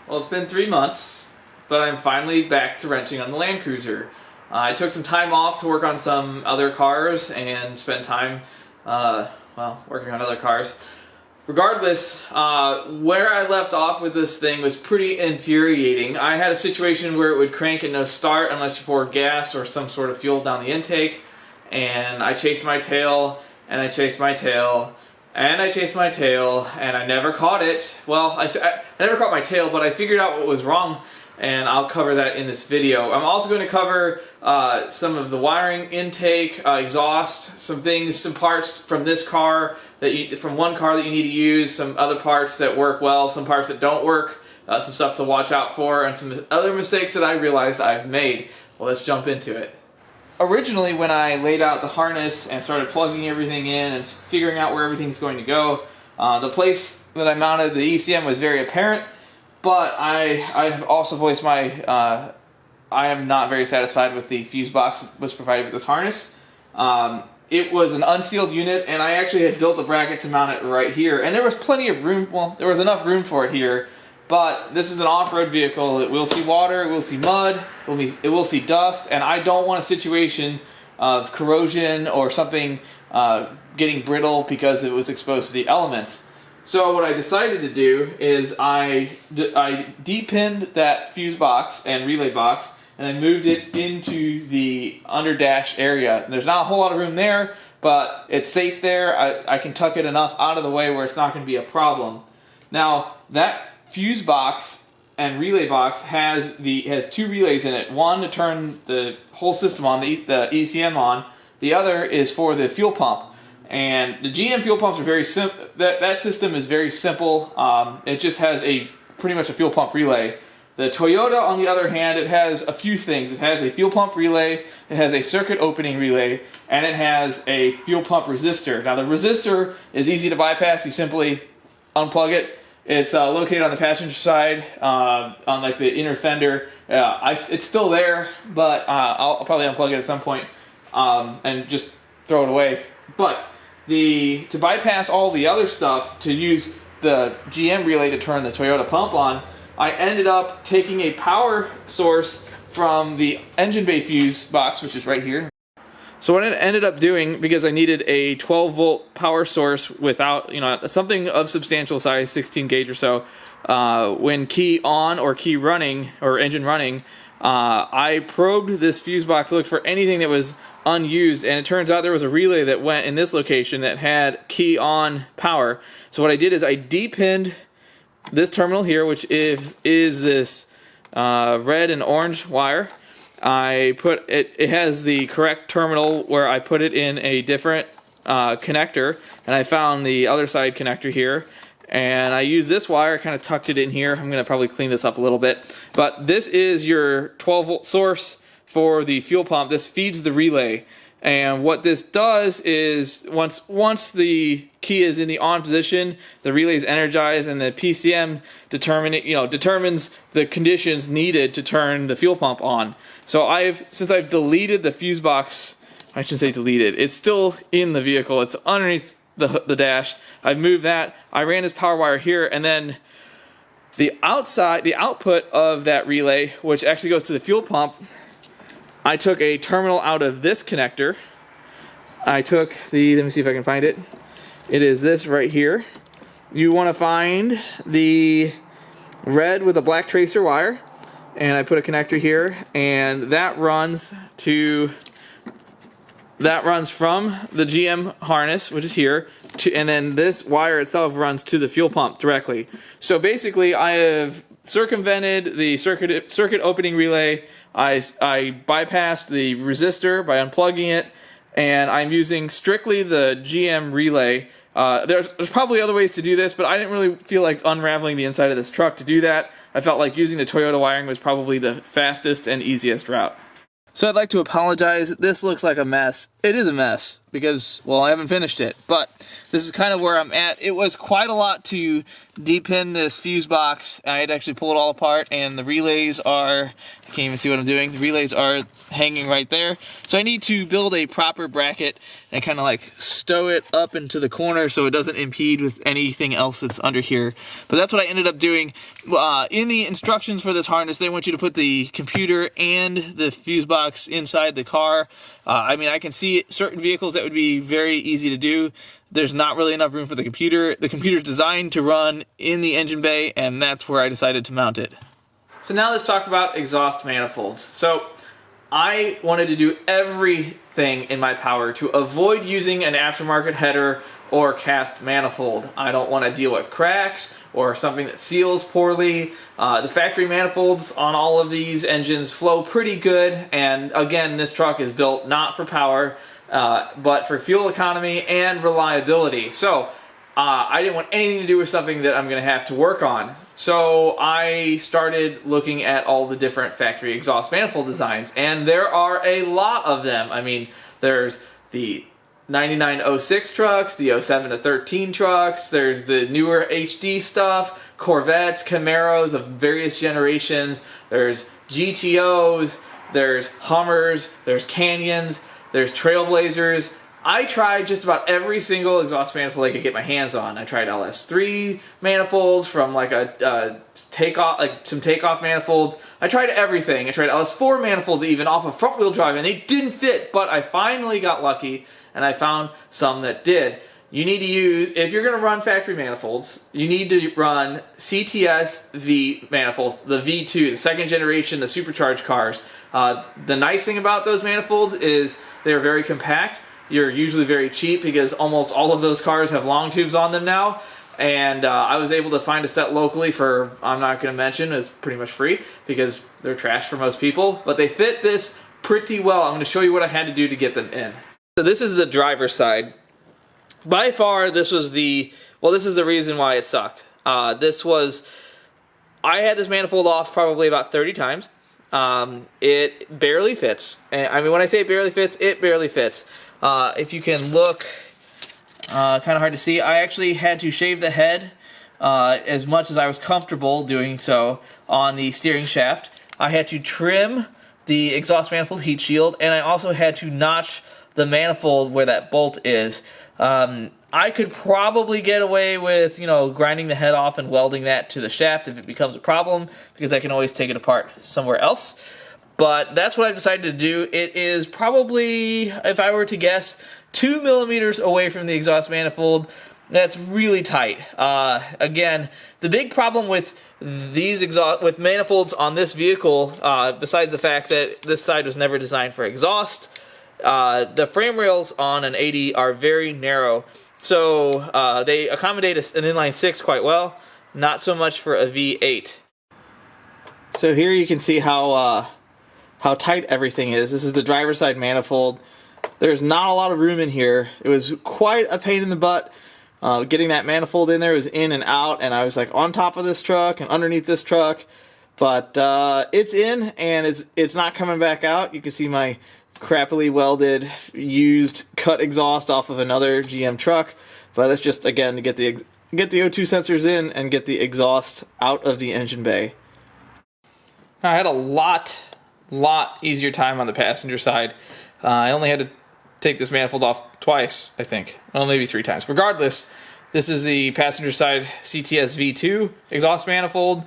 Well, it's been 3 months, but I'm finally back to renting on the Land Cruiser. I took some time off to work on some other cars and spend time, working on other cars. Regardless, where I left off with this thing was pretty infuriating. I had a situation where it would crank and no start unless you pour gas or some sort of fuel down the intake, and I chased my tail, and I chased my tail, and I chased my tail, and I never caught it. Well, I never caught my tail, but I figured out what was wrong, and I'll cover that in this video. I'm also going to cover some of the wiring, intake, exhaust, some things, some parts from this car, from one car that you need to use, some other parts that work well, some parts that don't work, some stuff to watch out for, and some other mistakes that I realized I've made. Well, let's jump into it. Originally, when I laid out the harness and started plugging everything in and figuring out where everything's going to go, the place that I mounted the ECM was very apparent, but I've also voiced my, I am not very satisfied with the fuse box that was provided with this harness. It was an unsealed unit, and I actually had built the bracket to mount it right here, and there was plenty of room, well, there was enough room for it here. But this is an off-road vehicle. It will see water, it will see mud, it will see dust, and I don't want a situation of corrosion or something getting brittle because it was exposed to the elements. So what I decided to do is I de-pinned that fuse box and relay box, and I moved it into the under dash area. There's not a whole lot of room there, but it's safe there. I can tuck it enough out of the way where it's not going to be a problem. Now, that fuse box and relay box has two relays in it. One to turn the whole system on, the ECM on. The other is for the fuel pump. And the GM fuel pumps are very simple. That system is very simple. It just has pretty much a fuel pump relay. The Toyota, on the other hand, it has a few things. It has a fuel pump relay, it has a circuit opening relay, and it has a fuel pump resistor. Now the resistor is easy to bypass. You simply unplug it. It's located on the passenger side, on like the inner fender. It's still there, but I'll probably unplug it at some point and just throw it away. But to bypass all the other stuff, to use the GM relay to turn the Toyota pump on, I ended up taking a power source from the engine bay fuse box, which is right here. So what I ended up doing, because I needed a 12-volt power source without, something of substantial size, 16 gauge or so, when key on or key running or engine running, I probed this fuse box to look for anything that was unused, and it turns out there was a relay that went in this location that had key on power. So what I did is I de-pinned this terminal here, which is this red and orange wire. I put it, it has the correct terminal where I put it in a different connector, and I found the other side connector here, and I used this wire, kind of tucked it in here. I'm going to probably clean this up a little bit, but this is your 12-volt source for the fuel pump. This feeds the relay, and what this does is once the key is in the on position, the relay is energized, and the PCM determines the conditions needed to turn the fuel pump on. So since I've deleted the fuse box, I shouldn't say deleted, it's still in the vehicle, it's underneath the dash. I've moved that, I ran this power wire here, and then the output of that relay, which actually goes to the fuel pump, I took a terminal out of this connector. Let me see if I can find it. It is this right here. You want to find the red with a black tracer wire, and I put a connector here, and that runs from the GM harness, which is here, and then this wire itself runs to the fuel pump directly. So basically, I have circumvented the circuit opening relay. I bypassed the resistor by unplugging it, and I'm using strictly the GM relay. There's probably other ways to do this, but I didn't really feel like unraveling the inside of this truck to do that. I felt like using the Toyota wiring was probably the fastest and easiest route. So I'd like to apologize. This looks like a mess. It is a mess because, well, I haven't finished it, but this is kind of where I'm at. It was quite a lot to de-pin this fuse box. I had to actually pull it all apart, and the relays are, I can't even see what I'm doing. The relays are hanging right there. So I need to build a proper bracket and kind of like stow it up into the corner so it doesn't impede with anything else that's under here. But that's what I ended up doing. In the instructions for this harness, they want you to put the computer and the fuse box inside the car. I mean, I can see certain vehicles that would be very easy to do. There's not really enough room for the computer. The computer's designed to run in the engine bay, and that's where I decided to mount it. So now let's talk about exhaust manifolds. So I wanted to do everything in my power to avoid using an aftermarket header or cast manifold. I don't want to deal with cracks or something that seals poorly. The factory manifolds on all of these engines flow pretty good, and again, this truck is built not for power, but for fuel economy and reliability. So I didn't want anything to do with something that I'm going to have to work on. So I started looking at all the different factory exhaust manifold designs, and there are a lot of them. I mean, there's the 9906 trucks, the 07 to 13 trucks, there's the newer HD stuff, Corvettes, Camaros of various generations, there's GTOs, there's Hummers, there's Canyons, there's Trailblazers. I tried just about every single exhaust manifold I could get my hands on. I tried LS3 manifolds from like some takeoff manifolds. I tried everything. I tried LS4 manifolds even off of front wheel drive, and they didn't fit, but I finally got lucky and I found some that did. You need to use, if you're going to run factory manifolds, you need to run CTS V manifolds, the V2, the second generation, the supercharged cars. The nice thing about those manifolds is they're very compact. You're usually very cheap because almost all of those cars have long tubes on them now. And I was able to find a set locally for, I'm not going to mention, it's pretty much free because they're trash for most people. But they fit this pretty well. I'm going to show you what I had to do to get them in. So this is the driver's side. By far, this is the reason why it sucked. I had this manifold off probably about 30 times. It barely fits. And, I mean, when I say it barely fits, it barely fits. If you can look, kind of hard to see, I actually had to shave the head as much as I was comfortable doing so on the steering shaft. I had to trim the exhaust manifold heat shield, and I also had to notch the manifold where that bolt is. I could probably get away with, grinding the head off and welding that to the shaft if it becomes a problem, because I can always take it apart somewhere else. But that's what I decided to do. It is probably, if I were to guess, 2 millimeters away from the exhaust manifold. That's really tight. Again, the big problem with with manifolds on this vehicle, besides the fact that this side was never designed for exhaust, the frame rails on an 80 are very narrow. So they accommodate an inline 6 quite well, not so much for a V8. So here you can see how tight everything is. This is the driver's side manifold. There's not a lot of room in here. It was quite a pain in the butt. Getting that manifold in there was in and out, and I was like on top of this truck and underneath this truck. But it's in, and it's not coming back out. You can see my crappily welded, used, cut exhaust off of another GM truck. But that's just, again, to get the O2 sensors in and get the exhaust out of the engine bay. I had a lot easier time on the passenger side. I only had to take this manifold off twice, I think. Well, maybe 3 times. Regardless, this is the passenger side CTS V2 exhaust manifold.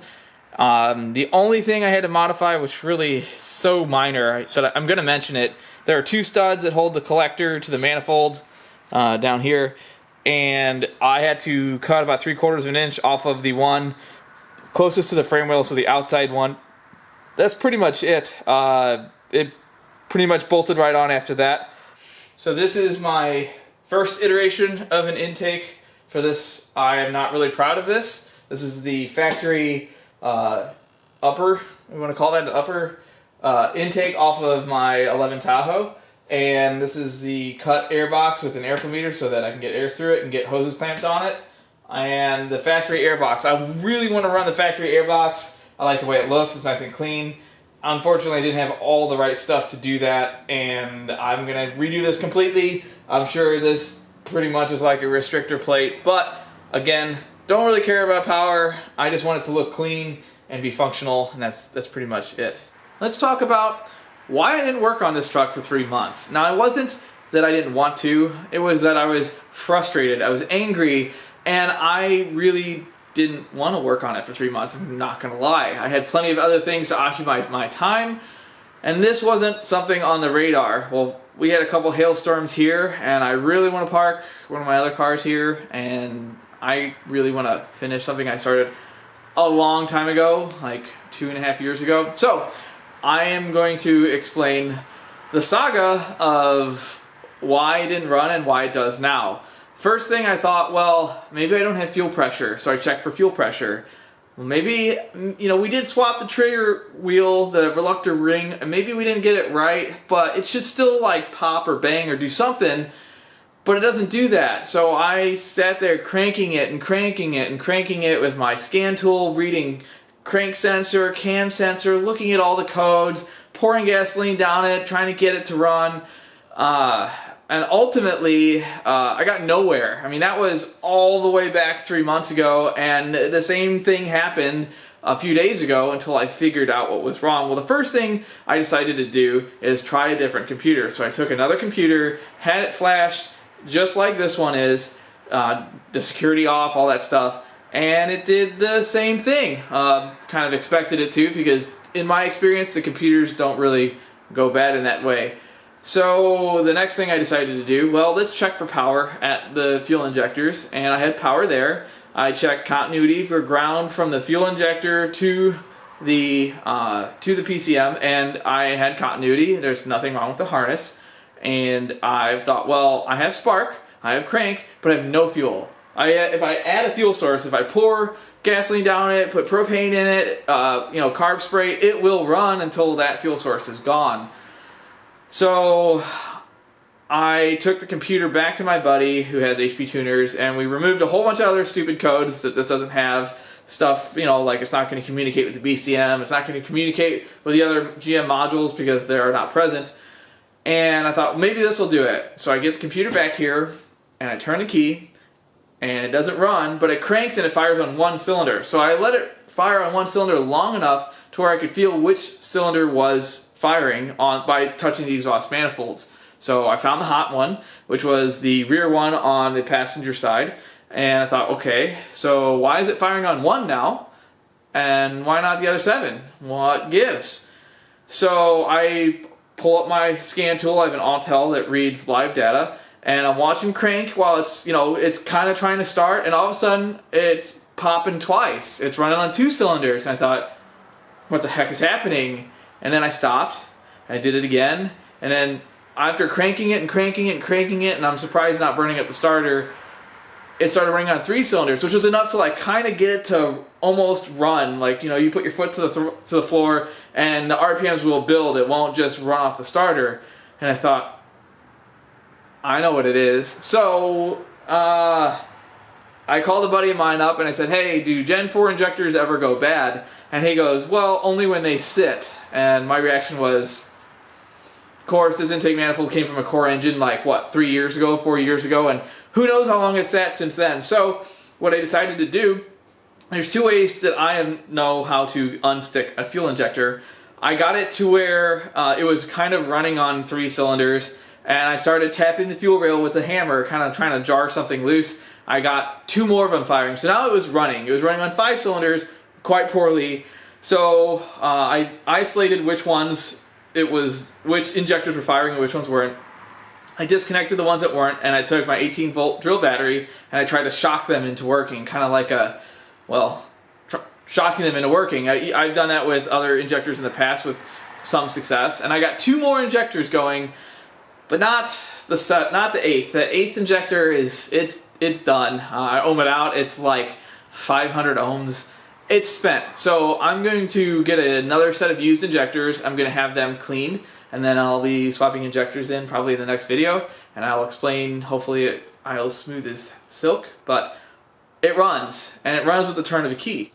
The only thing I had to modify was really so minor that I'm going to mention it. There are 2 studs that hold the collector to the manifold down here, and I had to cut about 3/4 of an inch off of the one closest to the frame rail, so the outside one. That's pretty much it. It pretty much bolted right on after that. So this is my first iteration of an intake for this. I am not really proud of this. This is the factory upper, we want to call that an upper intake off of my 11 Tahoe. And this is the cut air box with an airflow meter so that I can get air through it and get hoses clamped on it. And the factory air box. I really want to run the factory air box. I like the way it looks. It's nice and clean. Unfortunately, I didn't have all the right stuff to do that, and I'm going to redo this completely. I'm sure this pretty much is like a restrictor plate, but again, don't really care about power. I just want it to look clean and be functional, and that's pretty much it. Let's talk about why I didn't work on this truck for 3 months. Now, I wasn't that I didn't want to. It was that I was frustrated, I was angry, and I really didn't want to work on it for 3 months, I'm not gonna lie. I had plenty of other things to occupy my time, and this wasn't something on the radar. Well, we had a couple hailstorms here, and I really want to park one of my other cars here, and I really want to finish something I started a long time ago, like 2.5 years ago. So I am going to explain the saga of why it didn't run and why it does now. First thing I thought, well, maybe I don't have fuel pressure, so I checked for fuel pressure. Well, maybe, you know, we did swap the trigger wheel, the reluctor ring, and maybe we didn't get it right, but it should still like pop or bang or do something, but it doesn't do that. So I sat there cranking it and cranking it and cranking it with my scan tool, reading crank sensor, cam sensor, looking at all the codes, pouring gasoline down it, trying to get it to run. And ultimately, I got nowhere. I mean, that was all the way back 3 months ago, and the same thing happened a few days ago until I figured out what was wrong. Well, the first thing I decided to do is try a different computer. So I took another computer, had it flashed, just like this one is, the security off, all that stuff, and it did the same thing. Kind of expected it to, because in my experience, the computers don't really go bad in that way. So the next thing I decided to do, well, let's check for power at the fuel injectors, and I had power there. I checked continuity for ground from the fuel injector to the PCM, and I had continuity. There's nothing wrong with the harness, and I thought, well, I have spark, I have crank, but I have no fuel. If I add a fuel source, if I pour gasoline down it, put propane in it, you know, carb spray, it will run until that fuel source is gone. So I took the computer back to my buddy who has HP tuners, and we removed a whole bunch of other stupid codes that this doesn't have. Stuff, you know, like it's not going to communicate with the BCM, it's not going to communicate with the other GM modules because they are not present. And I thought, maybe this will do it. So I get the computer back here, and I turn the key, and it doesn't run, but it cranks and it fires on one cylinder. So I let it fire on one cylinder long enough to where I could feel which cylinder was firing on by touching the exhaust manifolds. So I found the hot one, which was the rear one on the passenger side, and I thought, okay, so why is it firing on one now, and why not the other 7? What gives? So I pull up my scan tool. I have an Autel that reads live data, and I'm watching crank while it's, you know, it's kind of trying to start, and all of a sudden it's popping twice. It's running on 2 cylinders, and I thought, what the heck is happening? And then I stopped, and I did it again, and then after cranking it and cranking it and cranking it, and I'm surprised not burning up the starter, it started running on 3 cylinders, which was enough to like kind of get it to almost run. Like, you know, you put your foot to the floor, and the RPMs will build. It won't just run off the starter. And I thought, I know what it is. So I called a buddy of mine up, and I said, hey, do Gen 4 injectors ever go bad? And he goes, well, only when they sit. And my reaction was, of course, this intake manifold came from a core engine like, what, 3 years ago, 4 years ago, and who knows how long it's sat since then. So what I decided to do, there's 2 ways that I know how to unstick a fuel injector. I got it to where it was kind of running on 3 cylinders, and I started tapping the fuel rail with a hammer, kind of trying to jar something loose. I got 2 more of them firing, so now it was running. It was running on 5 cylinders, quite poorly. So I isolated which injectors were firing and which ones weren't. I disconnected the ones that weren't, and I took my 18-volt drill battery and I tried to shock them into working, kind of like shocking them into working. I've done that with other injectors in the past with some success, and I got 2 more injectors going, but not the 8th. The 8th injector it's done. I ohm it out. It's like 500 ohms. It's spent. So I'm going to get another set of used injectors. I'm going to have them cleaned, and then I'll be swapping injectors in probably in the next video, and I'll explain, hopefully I'll smooth as silk, but it runs, and it runs with the turn of a key.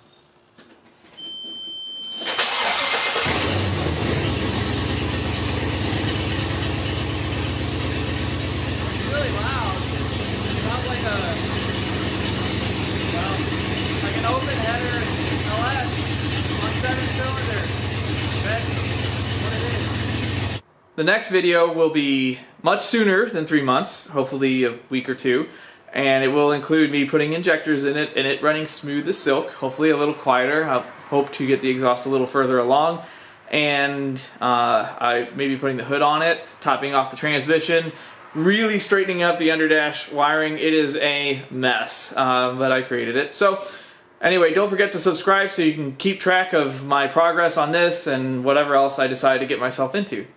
It's really loud. It sounds like an open header LS on 7 cylinders. That's what it is. the next video will be much sooner than 3 months, hopefully a week or two, and it will include me putting injectors in it and it running smooth as silk, hopefully a little quieter. I hope to get the exhaust a little further along, and I may be putting the hood on it, topping off the transmission, really straightening up the underdash wiring. It is a mess, but I created it. So anyway, don't forget to subscribe so you can keep track of my progress on this and whatever else I decide to get myself into.